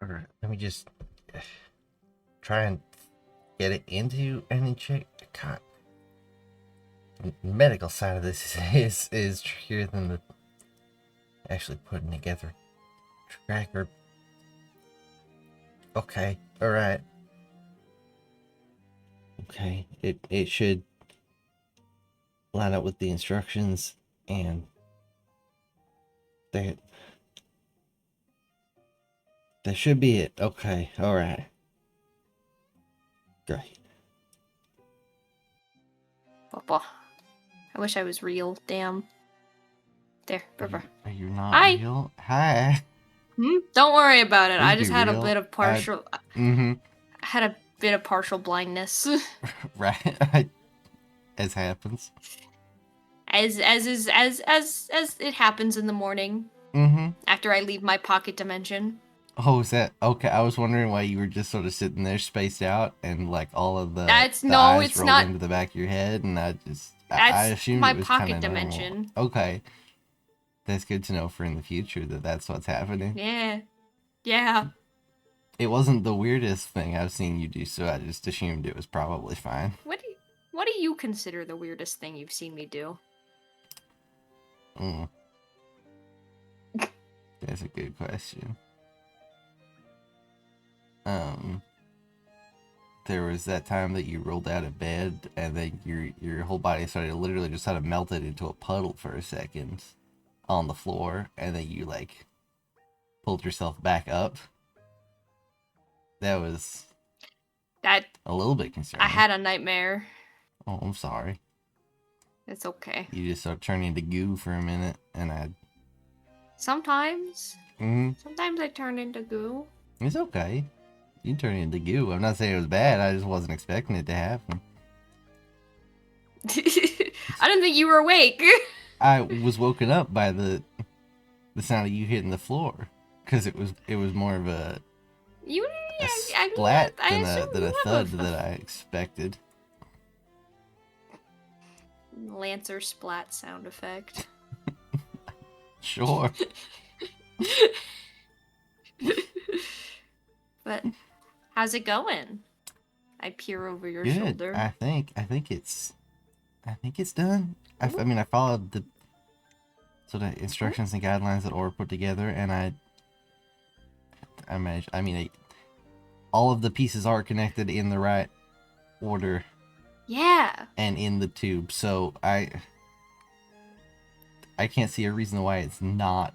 Alright, let me just try and get it into any check. God, the medical side of this is trickier than the actually putting together tracker. Okay, alright. Okay, it should line up with the instructions, and that should be it. Okay, alright. Great. Papa. I wish I was real. Damn. There, River. Are you not Hi. real? Hi. Don't worry about it. Please I just be had real. a bit of partial. Mm-hmm. Had a bit of partial blindness. Right. As happens. As it happens in the morning. Mm-hmm. After I leave my pocket dimension. Oh, is that okay? I was wondering why you were just sort of sitting there spaced out and like all of the That's the no, eyes it's rolled not. into the back of your head, and I That's assumed my it was kind pocket of normal. dimension. Okay, that's good to know for in the future that that's what's happening. Yeah. Yeah. It wasn't the weirdest thing I've seen you do, so I just assumed it was probably fine. What do you consider the weirdest thing you've seen me do? That's a good question. There was that time that you rolled out of bed and then your whole body started literally just kind of melted into a puddle for a second on the floor, and then you like pulled yourself back up. That was That a little bit concerning. I had a nightmare. Oh, I'm sorry. It's okay. You just started turning into goo for a minute, and I. Sometimes. Mm-hmm. Sometimes I turn into goo. It's okay. You turn into goo. I'm not saying it was bad. I just wasn't expecting it to happen. I didn't think you were awake. I was woken up by the sound of you hitting the floor, because it was more of a splat than a thud that I expected. Lancer splat sound effect. Sure. But how's it going? I peer over your Good. shoulder. I think it's done. I mean, I followed the sort of instructions and guidelines that Aura put together, and I managed. I mean, all of the pieces are connected in the right order. Yeah. And in the tube, so I can't see a reason why it's not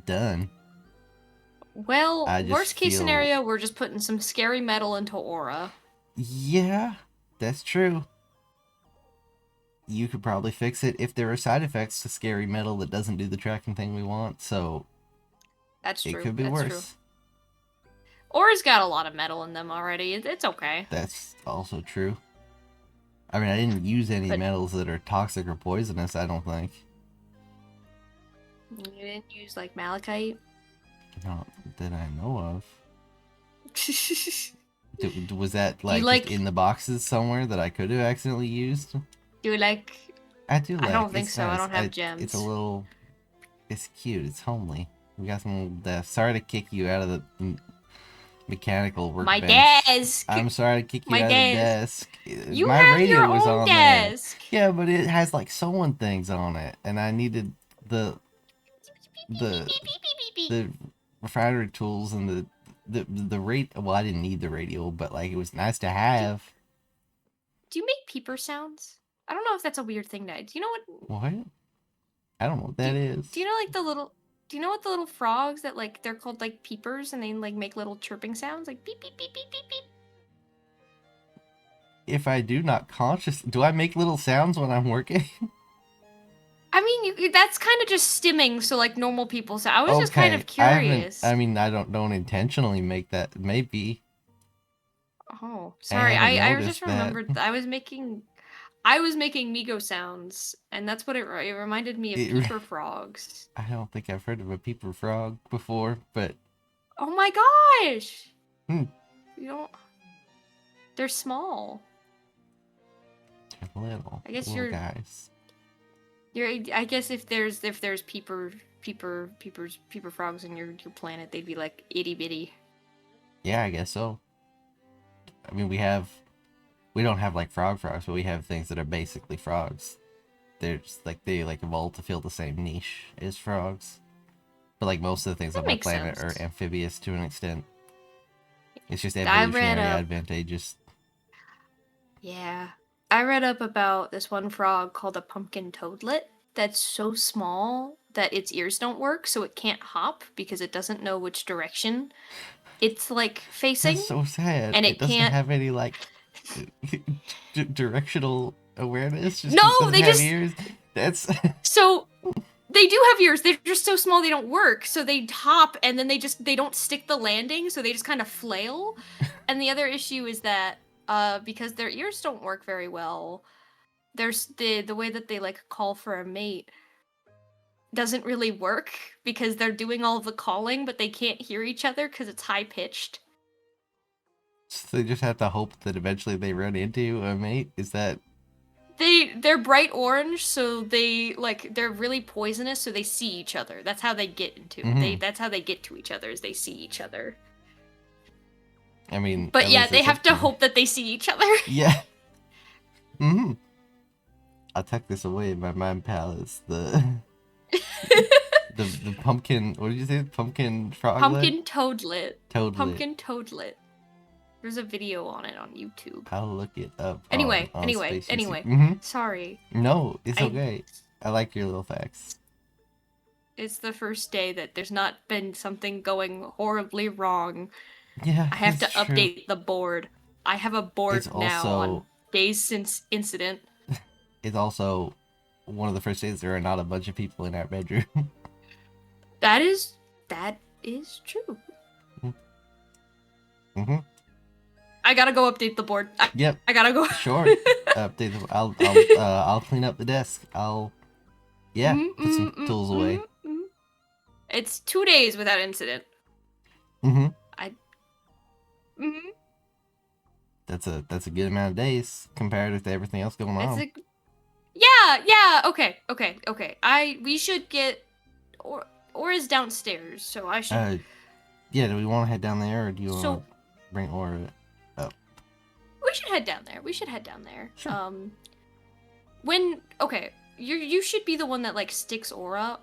done. Well, worst case scenario, we're just putting some scary metal into Aura. Yeah, that's true. You could probably fix it if there are side effects to scary metal that doesn't do the tracking thing we want, so that's true. It could be worse. True. Aura's got a lot of metal in them already. It's okay. That's also true. I mean, I didn't use any metals that are toxic or poisonous, I don't think. You didn't use, like, malachite? Not that I know of. Was that, like, just in the boxes somewhere that I could have accidentally used? Do you like... I do like. I don't think it's so. Nice. I don't have gems. It's a little... It's cute. It's homely. We got some death. Sorry to kick you out of the mechanical workbench. My desk! I'm sorry to kick you out of the desk. You have your own desk! There. Yeah, but it has, like, sewing things on it, and I needed the refinery tools and the rate. Well, I didn't need the radio, but like it was nice to have. Do you make peeper sounds? I don't know if that's a weird thing to. Do you know what? What? I don't know what that is. Do you know like the little? Do you know what the little frogs that like they're called like peepers and they like make little chirping sounds like beep beep beep beep beep beep. If I do not do I make little sounds when I'm working? I mean, that's kind of just stimming, so like normal people. So I was just kind of curious. I mean, I don't intentionally make that. Maybe. Oh, sorry. I just remembered I was making Migo sounds, and that's what it reminded me of peeper frogs. I don't think I've heard of a peeper frog before, but. Oh my gosh! You don't. They're small. They're little. I guess little guys. I guess if there's peeper frogs in your planet, they'd be like itty bitty. Yeah, I guess so. I mean, we don't have like frogs, but we have things that are basically frogs. They're just like they like evolve to fill the same niche as frogs. But like most of the things That on my makes planet are sense. amphibious to an extent. It's just I read evolutionary up. advantageous. Yeah. I read up about this one frog called a pumpkin toadlet that's so small that its ears don't work, so it can't hop because it doesn't know which direction it's like That's facing, so sad. and It it doesn't can't. have any like directional awareness just No, because it doesn't they have just. ears. That's So they do have ears. They're just so small they don't work. So they hop and then they don't stick the landing, so they just kind of flail. And the other issue is that because their ears don't work very well, there's the way that they like call for a mate doesn't really work because they're doing all of the calling, but they can't hear each other because it's high pitched. so they just have to hope that eventually they run into a mate. Is that They're bright orange, so they're really poisonous, so they see each other. That's how they get into mm-hmm. that's how they get to each other is they see each other. I mean, But at yeah, least they it's have to something. hope that they see each other. Yeah. Mm-hmm. I'll tuck this away in my mind palace. The pumpkin. What did you say? Pumpkin froglet. Pumpkin toadlet. Toadlet. Pumpkin toadlet. There's a video on it on YouTube. I'll look it up Anyway, on anyway, Space YouTube. anyway. Mm-hmm. Sorry. No, it's okay. I like your little facts. It's the first day that there's not been something going horribly wrong. Yeah, I have to it's true. update the board. I have a board It's now also on days since incident. it's also one of the first days there are not a bunch of people in our bedroom. That is true. Mm-hmm. I gotta go update the board. Yep. I gotta go. Sure. Update. I'll clean up the desk. Put some tools away. It's 2 days without incident. Mm-hmm. Mm-hmm. That's a good amount of days compared to everything else going on. Yeah. Okay. We should get or is downstairs, so I should. Yeah. Do we want to head down there, or do you want to bring Aura up? We should head down there. Sure. You should be the one that like sticks Aura.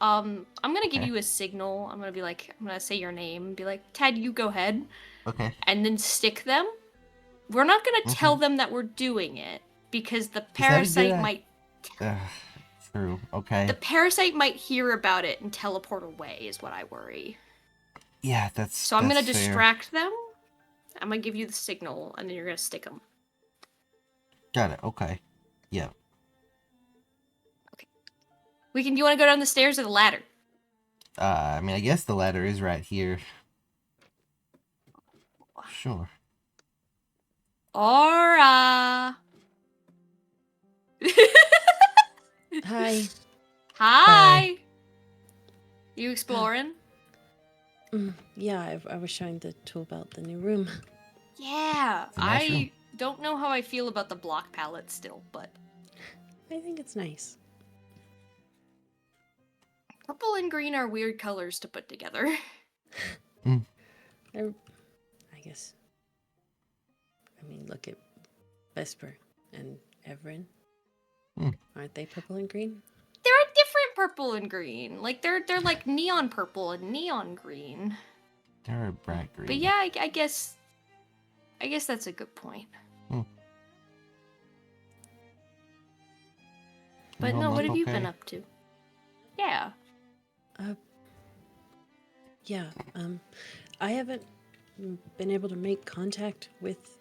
I'm gonna give you a signal. I'm gonna say your name and be like, Ted, you go ahead. Okay. And then stick them. We're not gonna tell them that we're doing it because the parasite might. True. Okay. The parasite might hear about it and teleport away. Is what I worry. Yeah, that's. So I'm gonna fair. distract them. I'm gonna give you the signal, and then you're gonna stick them. Got it. Okay. Yeah. Okay. Do you want to go down the stairs or the ladder? I mean, I guess the ladder is right here. Sure. Aura. Hi. Hi. You exploring? Yeah, I was showing the tool belt the new room. Yeah, I don't know how I feel about the block palette still, but I think it's nice. Purple and green are weird colors to put together. I guess. I mean, look at Vesper and Everin. Aren't they purple and green? They're a different purple and green. Like they're like neon purple and neon green. They're a bright green. But yeah, I guess that's a good point. But no, what have you been up to? Yeah. Yeah. I haven't been able to make contact with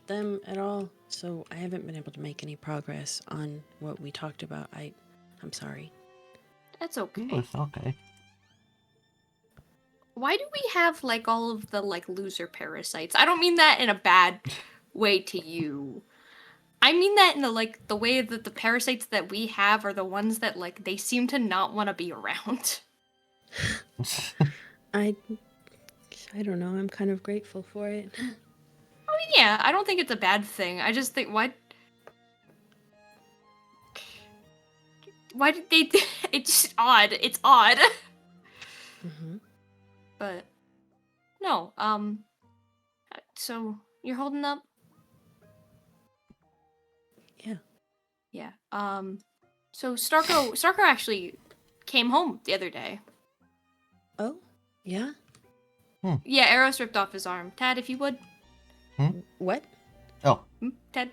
them at all, so I haven't been able to make any progress on what we talked about. I'm sorry. That's okay. It's okay. Why do we have like all of the like loser parasites? I don't mean that in a bad way to you. I mean that in the way that the parasites that we have are the ones that like they seem to not want to be around. I don't know. I'm kind of grateful for it. I mean, yeah, I don't think it's a bad thing. I just think why did they? It's just odd. It's odd. Mm-hmm. But no, no. So you're holding up? Yeah. Yeah. So Starko actually came home the other day. Oh, yeah? Yeah, Eros ripped off his arm. Tad, if you would. What? Oh, Tad.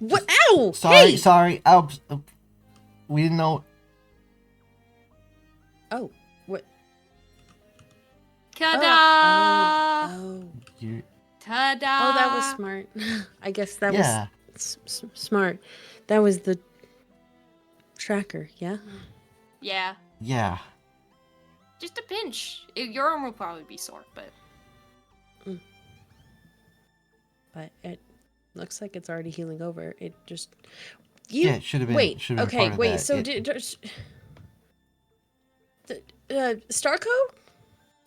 What? Ow! sorry, Hey! sorry. We didn't know. Oh, what? Ta-da! Oh. You, Ta-da! Oh, that was smart. I guess that yeah, was smart. That was the tracker, yeah? Yeah, yeah. just a pinch. Your arm will probably be sore, but But it looks like it's already healing over. It just... Yeah, it should have been. Wait, Should have been okay, part of wait, that. so Starco?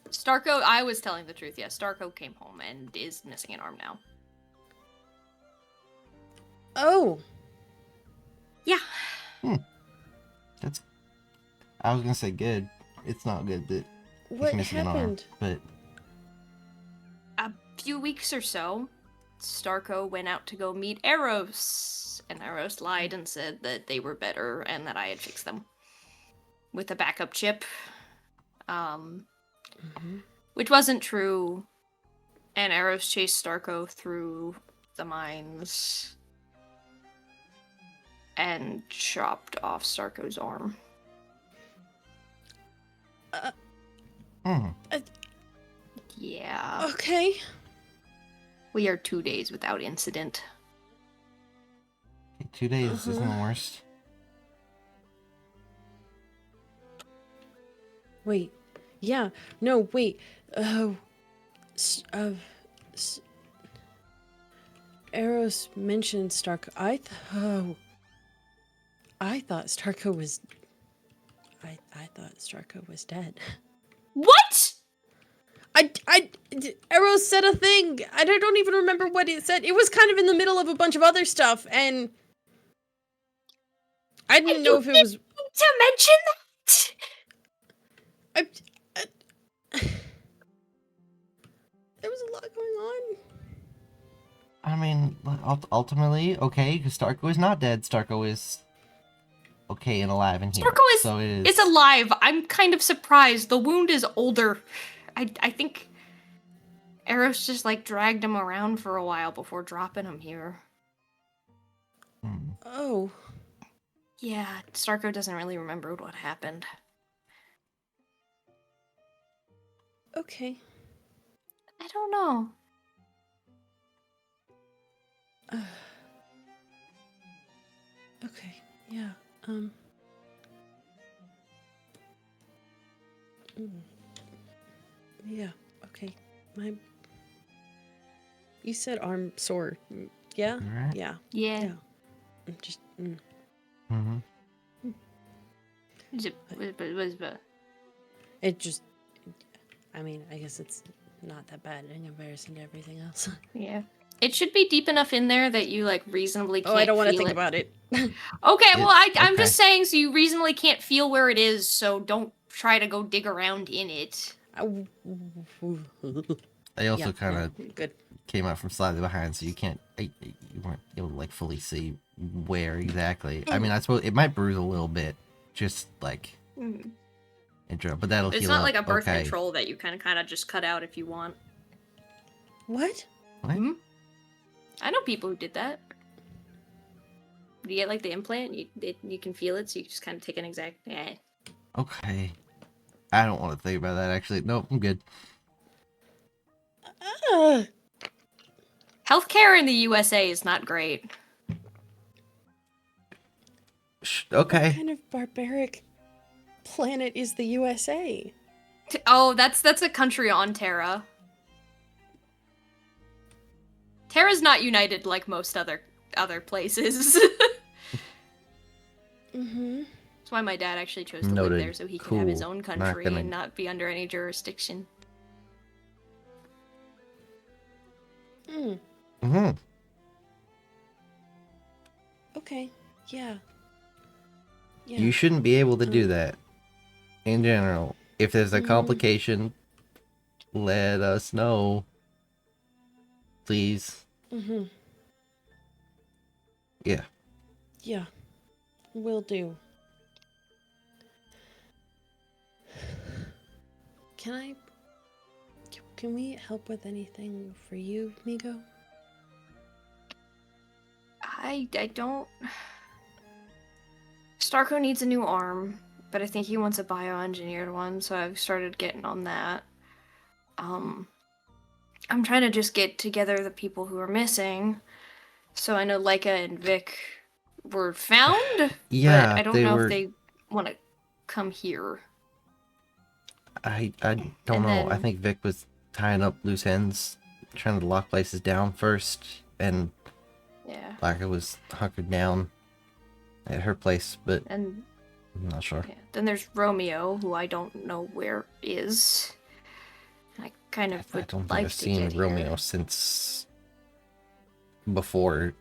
Starko, I was telling the truth. Yeah, Starko came home and is missing an arm now. Oh. Yeah. That's. I was gonna say good. It's not good that What he's missing happened? an arm, A few weeks or so, Starko went out to go meet Eros, and Eros lied and said that they were better and that I had fixed them with a backup chip, which wasn't true. And Eros chased Starko through the mines and chopped off Starko's arm. but. Yeah, Okay. we are 2 days without incident. 2 days isn't the worst. Wait. Yeah. No, wait. Oh. Eros mentioned Starko. I thought Starko was... I thought Starko was dead. What? Eros said a thing. I don't even remember what it said. It was kind of in the middle of a bunch of other stuff, and I didn't know if it was... To mention that? There was a lot going on. I mean, ultimately, okay, because Starko is not dead. Starko is okay and alive and here. Starko is, so it is alive. I'm kind of surprised. The wound is older. I think Eros just like dragged him around for a while before dropping him here. Oh. Yeah, Starko doesn't really remember what happened. Okay. I don't know. Okay. Yeah. Yeah. Okay. You said arm sore. Yeah. Right. Yeah. Yeah. Yeah. Just. Mm-hmm. It just. I mean, I guess it's not that bad in comparison to everything else. Yeah. It should be deep enough in there that you like reasonably can't Oh, I don't want to feel think it. about it. Okay, well, I'm okay. just saying so you reasonably can't feel where it is, so don't try to go dig around in it. They also Yeah, kind of good. came out from slightly behind, so you weren't able to like fully see where exactly. I mean, I suppose it might bruise a little bit, just like intro, but that'll It's heal not up. like a birth okay. control that you kind of just cut out if you want. What? What? I know people who did that. You get like the implant, you can feel it, so you just kind of take an exact. Okay. I don't want to think about that. Actually, nope. I'm good. Healthcare in the USA is not great. Okay. What kind of barbaric planet is the USA? Oh, that's a country on Terra. Terra's not united like most other places. Mm-hmm. That's why my dad actually chose to Noted. live there, so he can have his Cool. own Not country gonna- and not be under any jurisdiction. Mm-hmm. Okay. Yeah. Yeah. You shouldn't be able to do that. In general, if there's a Mhm. complication, let us know. Please. Mm-hmm. Yeah. Yeah. Will do. Can we help with anything for you, Migo? I don't. Starco needs a new arm, but I think he wants a bioengineered one, so I've started getting on that. I'm trying to just get together the people who are missing. So I know Leica and Vic were found, but Yeah, I don't they know if were. they want to come here. I don't And know. I then, think Vic was tying up loose ends, trying to lock places down first, and yeah. Laka was hunkered down at her place, but And I'm not sure. yeah. Then there's Romeo, who I don't know where is. I kind of I would don't think like I've to seen get Romeo here. since before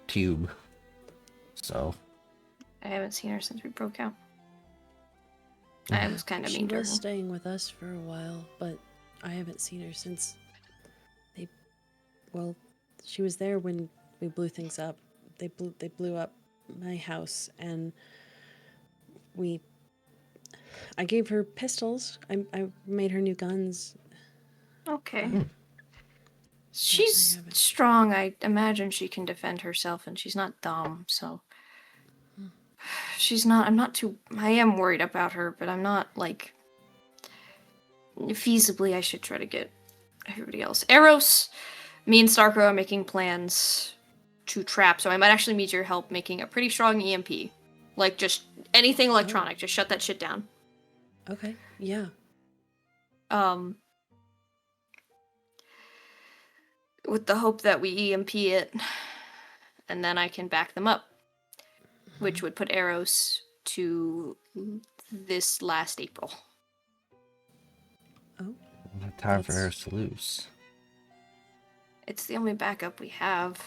Tube, so I haven't seen her since we broke out. I was kind of She mean to her. was staying with us for a while, but I haven't seen her since she was there when we blew things up. They blew up my house, and I gave her pistols. I made her new guns. Okay. But I She's haven't. strong. I imagine she can defend herself, and she's not dumb, so. She's not. I'm not too. I am worried about her, but I'm not, like. Feasibly, I should try to get everybody else. Eros, me and Starko are making plans to trap, so I might actually need your help making a pretty strong EMP. Like, just anything electronic, just shut that shit down. Okay. Yeah. With the hope that we EMP it, and then I can back them up, which would put Eros to this last April. Oh. time for her to lose. It's the only backup we have.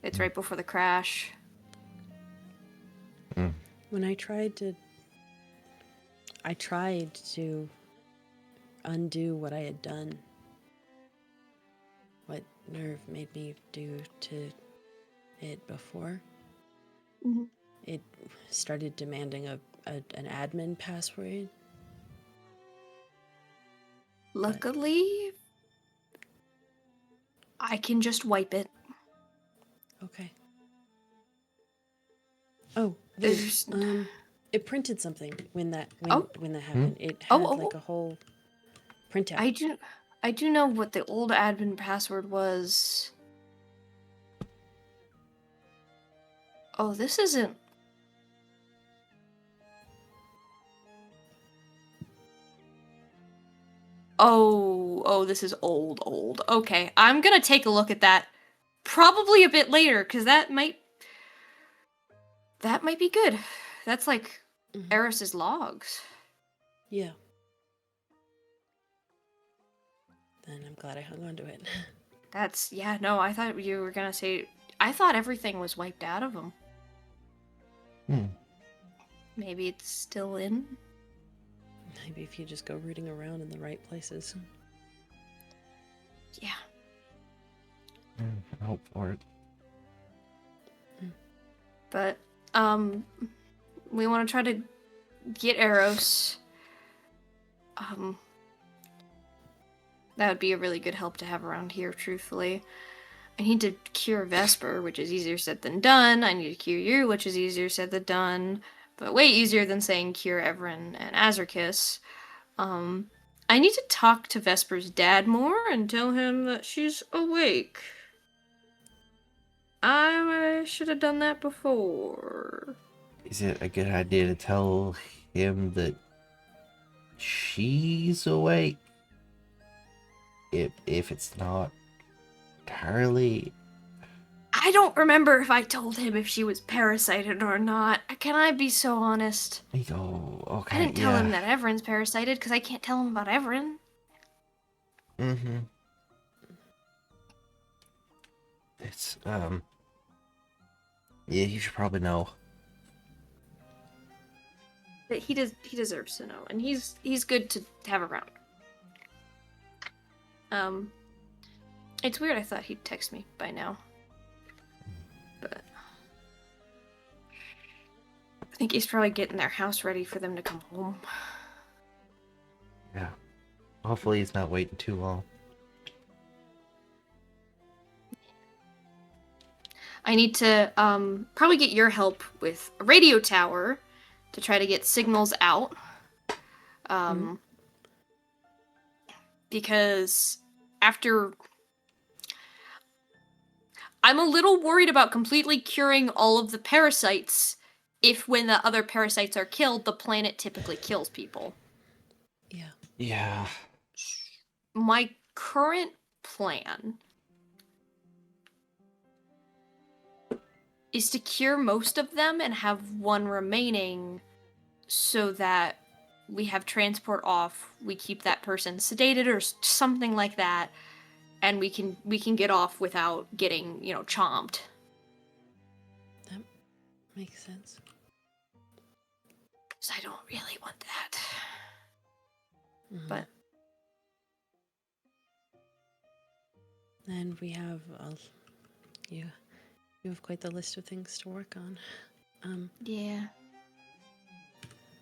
It's right before the crash. When I tried to undo what I had done, what Nerve made me do to it before. Mm-hmm. It started demanding an admin password. Luckily, I can just wipe it. Okay. Oh, it printed something when that happened. It had like a whole printout. I do know what the old admin password was. Oh, this isn't. Oh, this is old. Okay, I'm gonna take a look at that. Probably a bit later, because that might be good. That's like Eris's logs. Yeah. Then I'm glad I hung on to it. No, I thought you were gonna say. I thought everything was wiped out of them. Maybe it's still in. Maybe if you just go rooting around in the right places. Yeah. I hope for it. But, we want to try to get Eros. That would be a really good help to have around here, truthfully. I need to cure Vesper, which is easier said than done. I need to cure you, which is easier said than done. But way easier than saying cure Everin and Azarkis. I need to talk to Vesper's dad more and tell him that she's awake. I should have done that before. Is it a good idea to tell him that she's awake? If it's not entirely. I don't remember if I told him if she was parasited or not. Can I be so honest? Oh, okay. I didn't tell him that Everin's parasited because I can't tell him about Everin. Mm-hmm. It's yeah, you should probably know. That he deserves to know, and he's good to have around. It's weird. I thought he'd text me by now, but I think he's probably getting their house ready for them to come home. Yeah. Hopefully he's not waiting too long. I need to probably get your help with a radio tower to try to get signals out. Because after... I'm a little worried about completely curing all of the parasites if when the other parasites are killed, the planet typically kills people. Yeah. Yeah. My current plan is to cure most of them and have one remaining so that we have transport off, we keep that person sedated or something like that, and we can get off without getting, chomped. That makes sense. So I don't really want that. Mm-hmm. But and we have you have quite the list of things to work on. Yeah.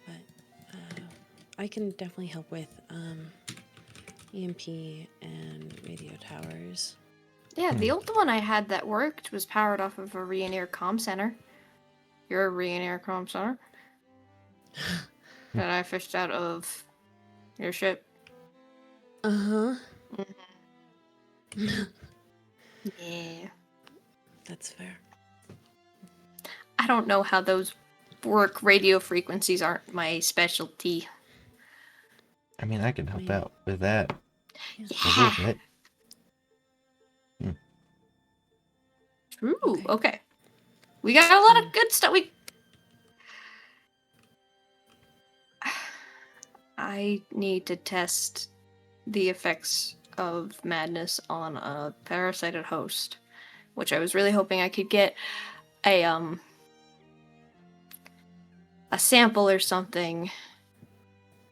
But I can definitely help with EMP and radio towers. Yeah, the old one I had that worked was powered off of a Rioneer comm center. You're a Rioneer comm center? That I fished out of your ship. Uh-huh. Yeah. That's fair. I don't know how those work. Radio frequencies aren't my specialty. I mean, I can help out with that. Yeah. A little bit. True. Okay. We got a lot of good stuff. I need to test the effects of madness on a parasited host, which I was really hoping I could get a sample or something.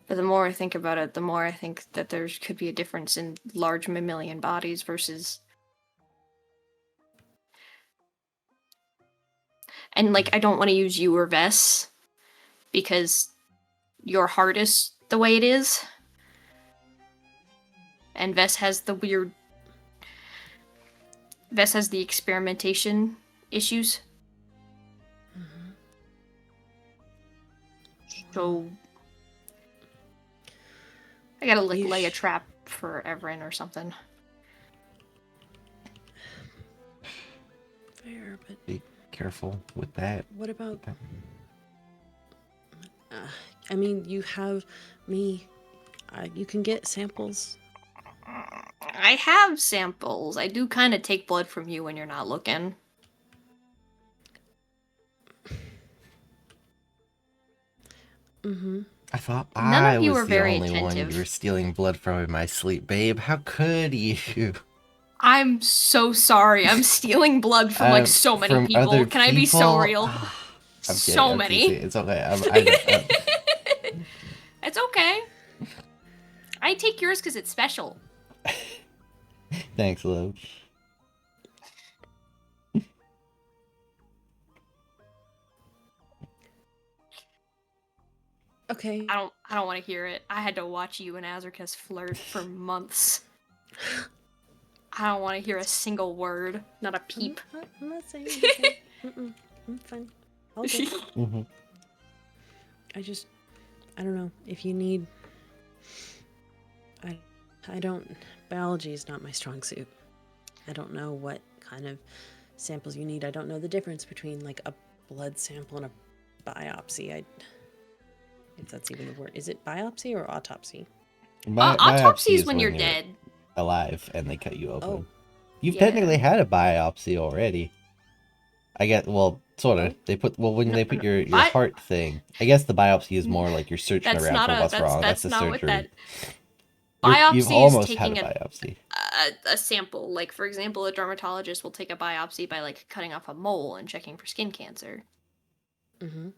But the more I think about it, the more I think that there could be a difference in large mammalian bodies versus... And, I don't want to use you or Vess, because your heart is the way it is. And Vess has the weird... Vess has the experimentation issues. Mm-hmm. So... I gotta, lay a trap for Everin or something. Fair, but... Be careful with that. What about... I mean, you have me. You can get samples. I have samples. I do kind of take blood from you when you're not looking. Mm-hmm. I thought None I of you was were the very only one attentive. you were stealing blood from in my sleep, babe. How could you? I'm so sorry. I'm stealing blood from so many from people. other Can I be so people? real? I'm So kidding, I'm many. teasing. It's okay. I know. It's okay. I take yours because it's special. Thanks, love. Okay. I don't want to hear it. I had to watch you and Azarkas flirt for months. I don't want to hear a single word, not a peep. I'm not saying anything. I'm fine. All good. Mm-hmm. I don't know. If you need... I don't... Biology is not my strong suit. I don't know what kind of samples you need. I don't know the difference between, a blood sample and a biopsy. If that's even the word. Is it biopsy or autopsy? Autopsy is when you're dead. Alive and they cut you open. Oh. You've Yeah. technically had a biopsy already. I guess, well, sort of. They put, when they put your heart thing. I guess the biopsy is more like you're searching around for what's wrong. That's the surgery. You've Biopsy almost is had taking a biopsy. a sample. For example, a dermatologist will take a biopsy by cutting off a mole and checking for skin cancer. Mm-hmm.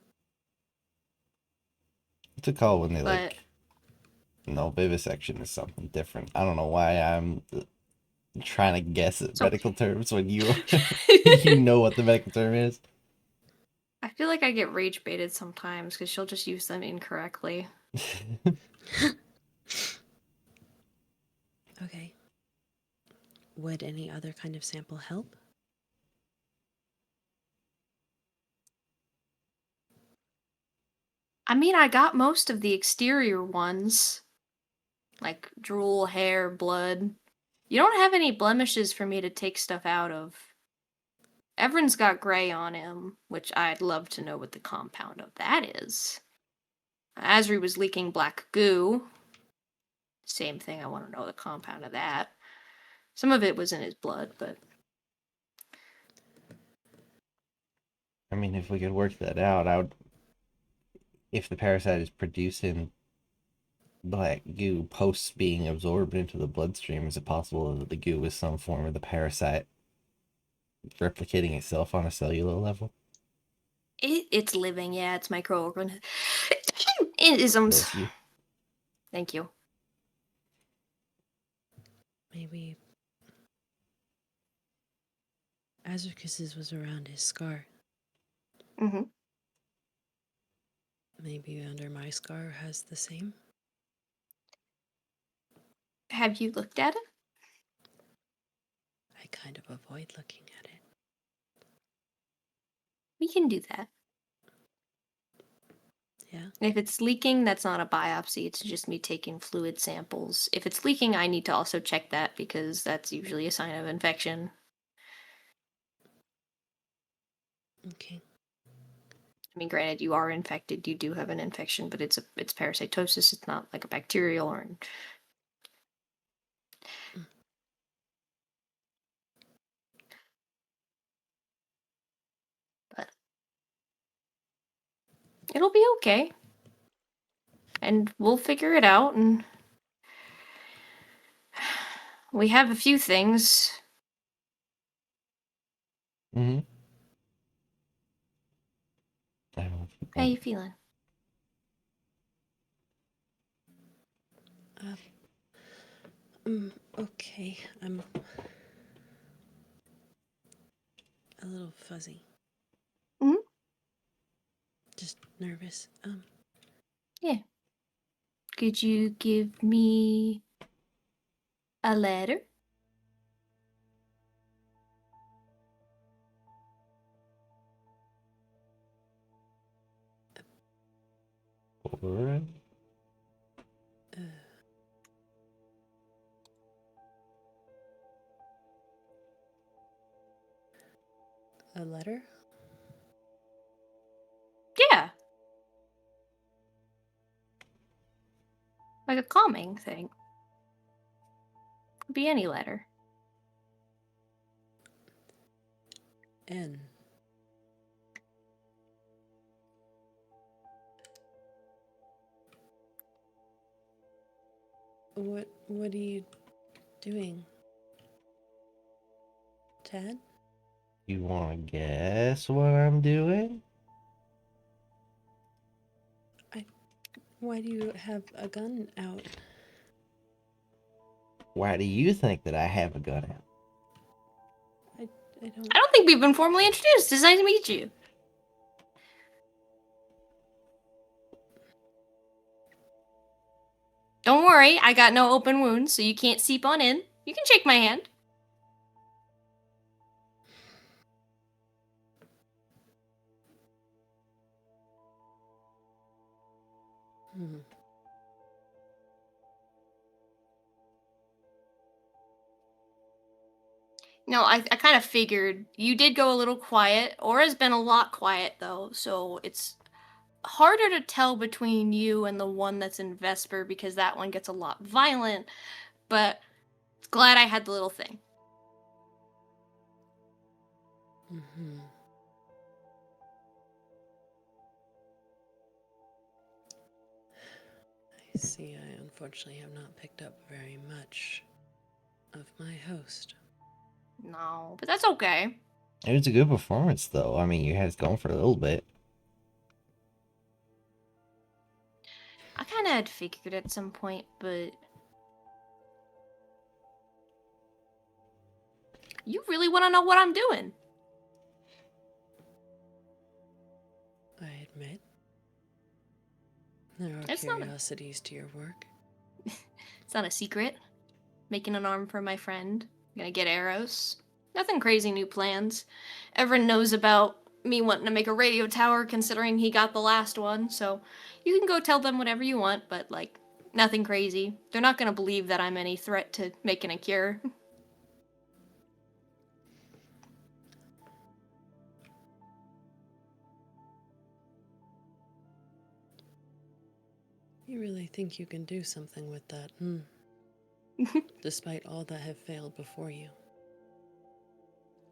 What's it called when they No, vivisection is something different. I don't know why I'm trying to guess at So- medical terms when you you know what the medical term is. I feel like I get rage baited sometimes because she'll just use them incorrectly. Okay. Would any other kind of sample help? I mean, I got most of the exterior ones, like drool, hair, blood. You don't have any blemishes for me to take stuff out of. Everen's got gray on him, which I'd love to know what the compound of that is. Asri was leaking black goo. Same thing, I want to know the compound of that. Some of it was in his blood, but I mean, if we could work that out, I would. If the parasite is producing black goo post being absorbed into the bloodstream, is it possible that the goo is some form of the parasite replicating itself on a cellular level? it's living, yeah, it's microorganisms. Bless you. Thank you. Maybe Azricus's was around his scar. Mm-hmm. Maybe under my scar has the same. Have you looked at it? I kind of avoid looking at it. We can do that. Yeah. If it's leaking, that's not a biopsy. It's just me taking fluid samples. If it's leaking, I need to also check that because that's usually a sign of infection. Okay. I mean, granted, you are infected. You do have an infection, but it's parasitosis. It's not like a bacterial or. But it'll be okay, and we'll figure it out. And we have a few things. Mm-hmm. How you feeling? Okay. I'm a little fuzzy. Mhm. Just nervous. Yeah. Could you give me a letter? Alright. A letter? Yeah. Like a calming thing. Could be any letter. N. What are you doing? Tad? You want to guess what I'm doing? Why do you have a gun out? Why do you think that I have a gun out? I don't. I don't think we've been formally introduced. It's nice to meet you. Don't worry, I got no open wounds, so you can't seep on in. You can shake my hand. Hmm. No, I kind of figured you did go a little quiet. Aura's been a lot quiet, though, so it's harder to tell between you and the one that's in Vesper because that one gets a lot violent, but glad I had the little thing. Mm-hmm. I see. I unfortunately have not picked up very much of my host. No, but that's okay. It was a good performance, though. I mean, you had it going for a little bit. I kind of had figured at some point, but you really want to know what I'm doing? I admit, there are It's not a- curiosities to your work. It's not a secret. Making an arm for my friend. Gonna get arrows. Nothing crazy new plans. Everyone knows about me wanting to make a radio tower considering he got the last one, so you can go tell them whatever you want, but like, nothing crazy. They're not gonna believe that I'm any threat to making a cure. You really think you can do something with that, despite all that have failed before you.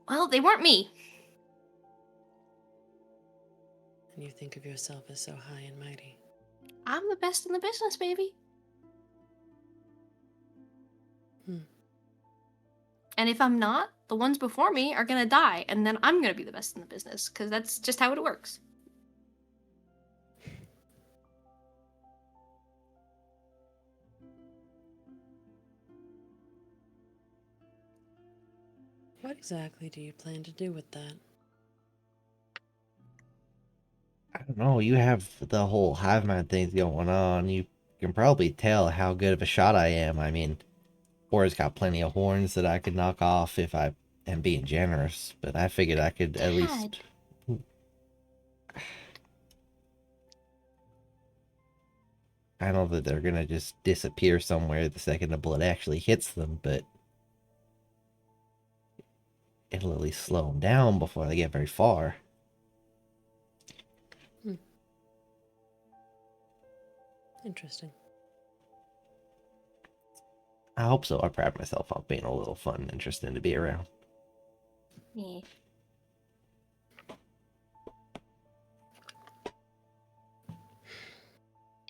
Well, they weren't me. And you think of yourself as so high and mighty. I'm the best in the business, baby. And if I'm not, the ones before me are gonna die, and then I'm gonna be the best in the business, because that's just how it works. What exactly do you plan to do with that? I don't know. You have the whole hive mind things going on. You can probably tell how good of a shot I am. I mean, Bora's got plenty of horns that I could knock off if I am being generous, but I figured I could at least. I know that they're gonna just disappear somewhere the second the bullet actually hits them, but it'll at least slow them down before they get very far. Interesting. I hope so. I pride myself on being a little fun and interesting to be around. Yeah.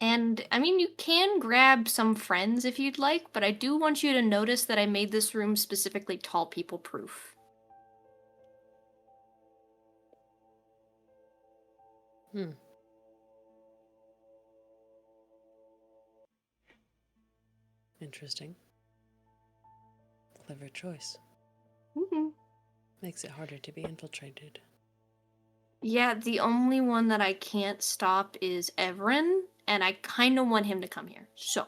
And, I mean, you can grab some friends if you'd like, but I do want you to notice that I made this room specifically tall people proof. Interesting. Clever choice. Mm-hmm. Makes it harder to be infiltrated. Yeah, the only one that I can't stop is Everin, and I kind of want him to come here. So,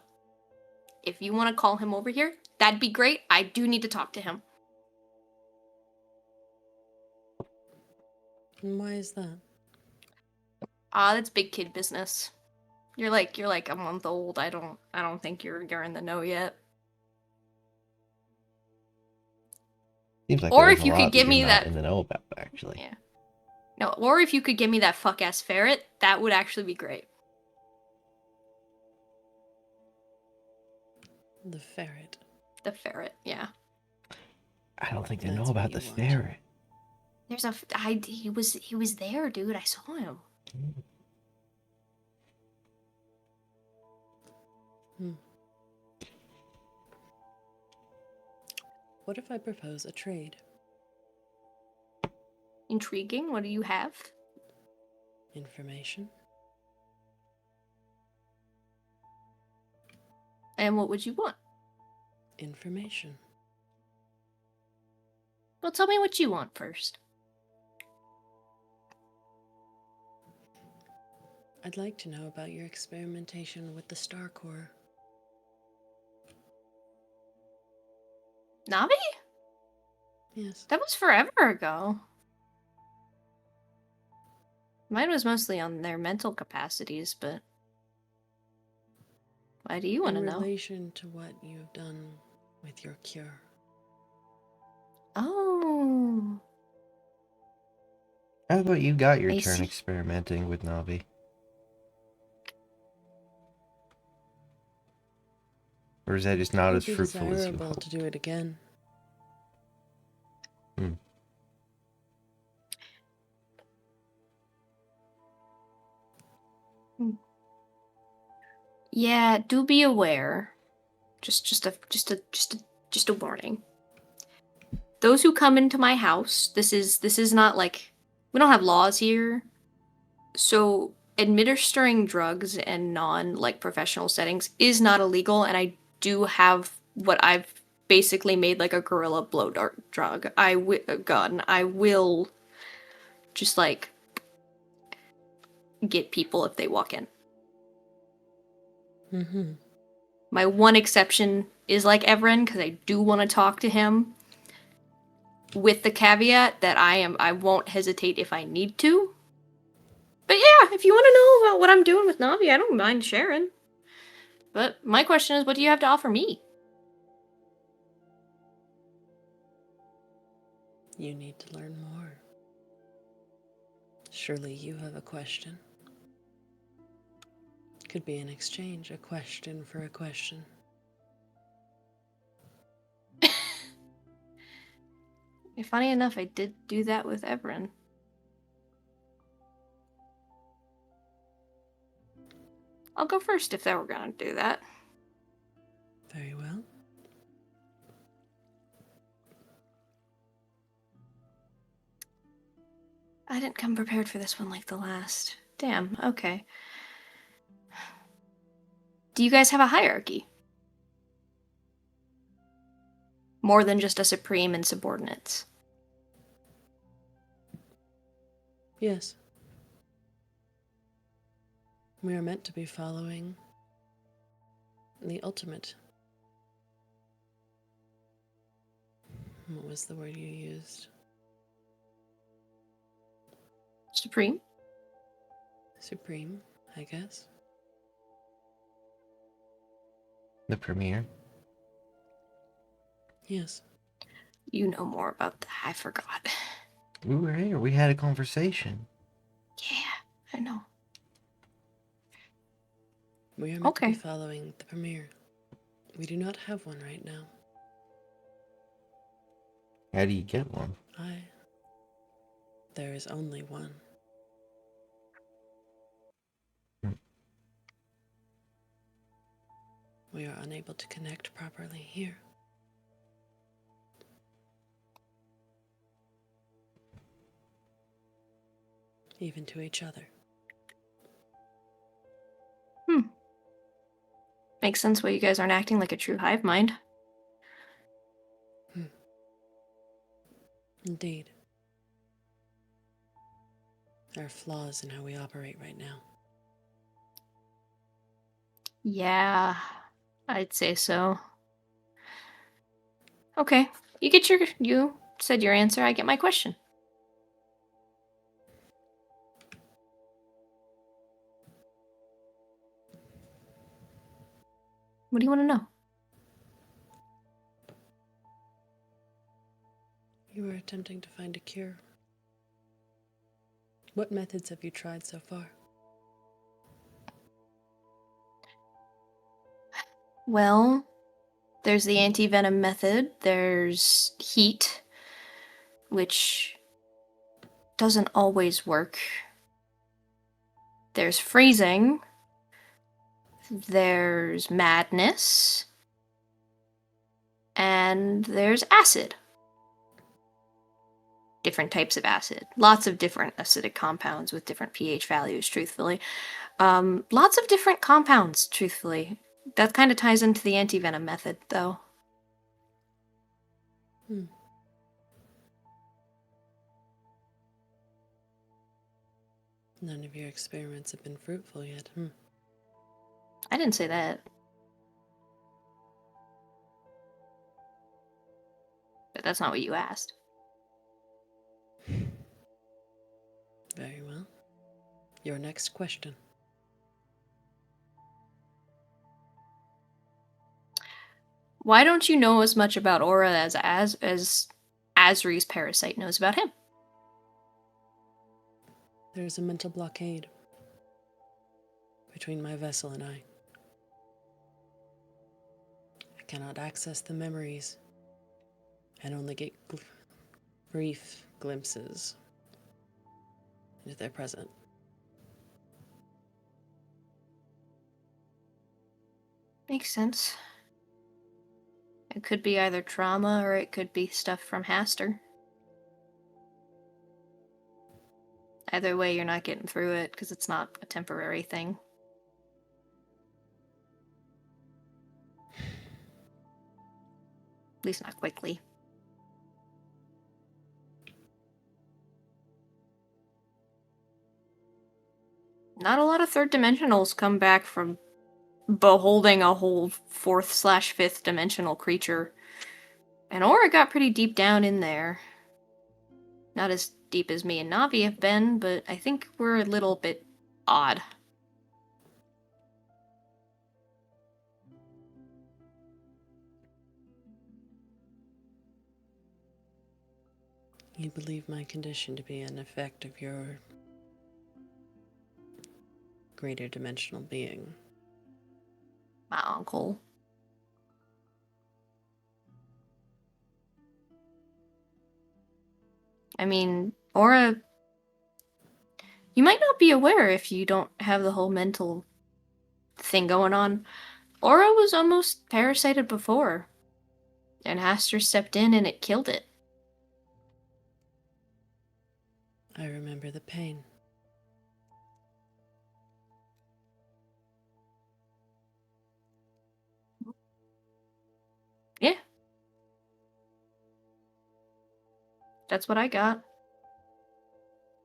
if you want to call him over here, that'd be great. I do need to talk to him. And why is that? That's big kid business. You're like a month old. I don't think you're in the know yet. Seems like Or there's if a you could lot give that me you're not that- in the know about, actually. Yeah. No, or if you could give me that fuck ass ferret, that would actually be great. The ferret. The ferret, yeah. I don't think they That's know what about you the want. ferret. There's he was there, dude. I saw him. What if I propose a trade? Intriguing. What do you have? Information? And what would you want? Information. Well, tell me what you want first. I'd like to know about your experimentation with the Star Core. Navi? Yes. That was forever ago. Mine was mostly on their mental capacities, but why do you want to In know? relation to what you've done with your cure. Oh. How about you got your I turn see. experimenting with Navi? Or is that just not It as would be fruitful as you desirable hoped? to do it again. Yeah, do be aware. Just a warning. Those who come into my house, this is not like we don't have laws here. So administering drugs in professional settings is not illegal, and I do have what I've basically made like a guerrilla blow dart drug. Gun. I will just like get people if they walk in. Mm-hmm. My one exception is like Everin, because I do want to talk to him, with the caveat that I won't hesitate if I need to. But yeah, if you want to know about what I'm doing with Navi, I don't mind sharing. But my question is, what do you have to offer me? You need to learn more. Surely you have a question. Could be an exchange, a question for a question. Funny enough, I did do that with Everin. I'll go first if they were gonna do that. Very well. I didn't come prepared for this one like the last. Damn, okay. Do you guys have a hierarchy? More than just a supreme and subordinates? Yes. We are meant to be following the ultimate. What was the word you used? Supreme? Supreme, I guess. The premiere. Yes. You know more about that. I forgot. We were here. We had a conversation. Yeah, I know. We are meant to be following the premier. We do not have one right now. How do you get one? There is only one. We are unable to connect properly here. Even to each other. Makes sense why you guys aren't acting like a true hive mind. Indeed. There are flaws in how we operate right now. Yeah, I'd say so. Okay, you said your answer, I get my question. What do you want to know? You are attempting to find a cure. What methods have you tried so far? Well, there's the anti-venom method, there's heat, which doesn't always work. There's freezing. There's madness. And there's acid. Different types of acid. Lots of different acidic compounds with different pH values, truthfully. Lots of different compounds, truthfully. That kind of ties into the anti-venom method, though. None of your experiments have been fruitful yet, I didn't say that. But that's not what you asked. Very well. Your next question. Why don't you know as much about Aura as Asri's parasite knows about him? There's a mental blockade between my vessel and I. I cannot access the memories and only get brief glimpses into their present. Makes sense. It could be either trauma or it could be stuff from Haster. Either way, you're not getting through it because it's not a temporary thing. At least not quickly. Not a lot of third dimensionals come back from beholding a whole 4th/5th dimensional creature. And Aura got pretty deep down in there. Not as deep as me and Navi have been, but I think we're a little bit odd. You believe my condition to be an effect of your greater dimensional being. My uncle. I mean, Aura... You might not be aware if you don't have the whole mental thing going on. Aura was almost parasited before. And Haster stepped in and it killed it. I remember the pain. Yeah. That's what I got.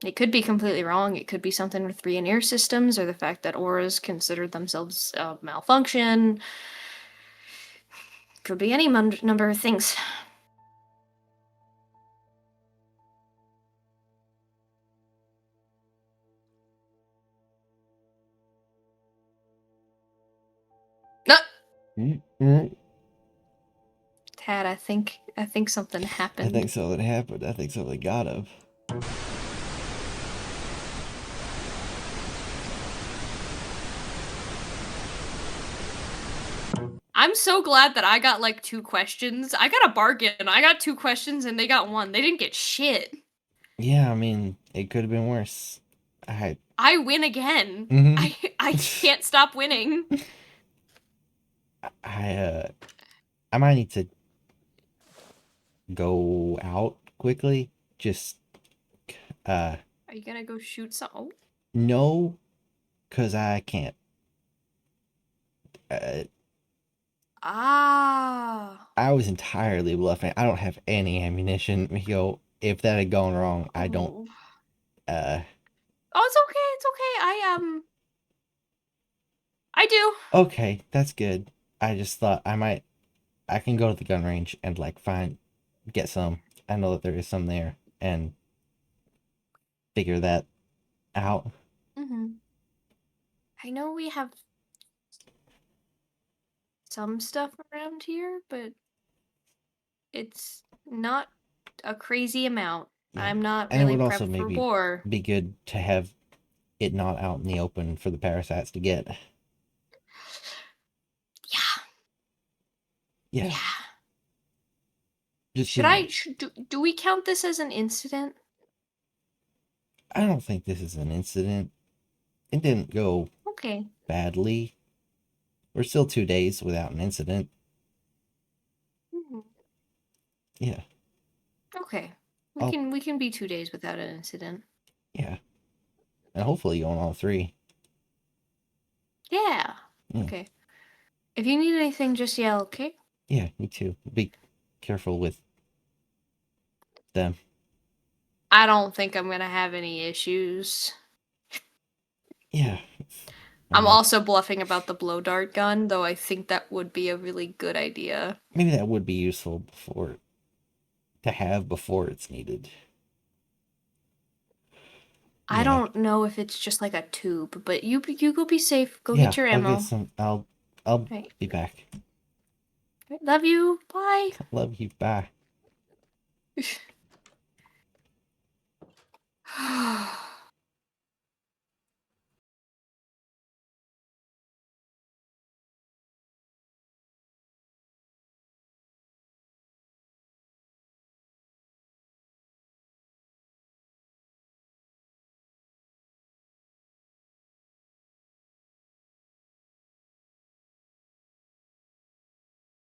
It could be completely wrong. It could be something with Rioneer systems, or the fact that auras considered themselves malfunction. Could be any number of things. No! Tad, I think something happened. I think something happened. I think something got him. I'm so glad that I got like 2 questions. I got a bargain. I got 2 questions and they got 1. They didn't get shit. Yeah, I mean, it could have been worse. I win again. I can't stop winning. I might need to go out quickly. Just Are you gonna go shoot some? Oh. no, cause I can't. I was entirely bluffing. I don't have any ammunition. If that had gone wrong, I don't. Oh, it's okay. It's okay. I do. Okay, that's good. I just thought I can go to the gun range and like get some. I know that there is some there and figure that out. I know we have some stuff around here, but it's not a crazy amount. Yeah. I'm not And really it would prepped also for maybe war. be good to have it not out in the open for the parasites to get. Yeah. Just Do we count this as an incident? I don't think this is an incident. It didn't go badly. We're still 2 days without an incident. Yeah. Okay. We can be 2 days without an incident. Yeah. And hopefully on all 3. Yeah. Okay. If you need anything, just yell, okay? Yeah, me too. Be careful with them. I don't think I'm gonna have any issues. Yeah. I'm also bluffing about the blow dart gun, though I think that would be a really good idea. Maybe that would be useful to have before it's needed. I don't know if it's just like a tube, but you go be safe. Go get your ammo. I'll get some. I'll be back. Love you. Bye. Love you. Bye.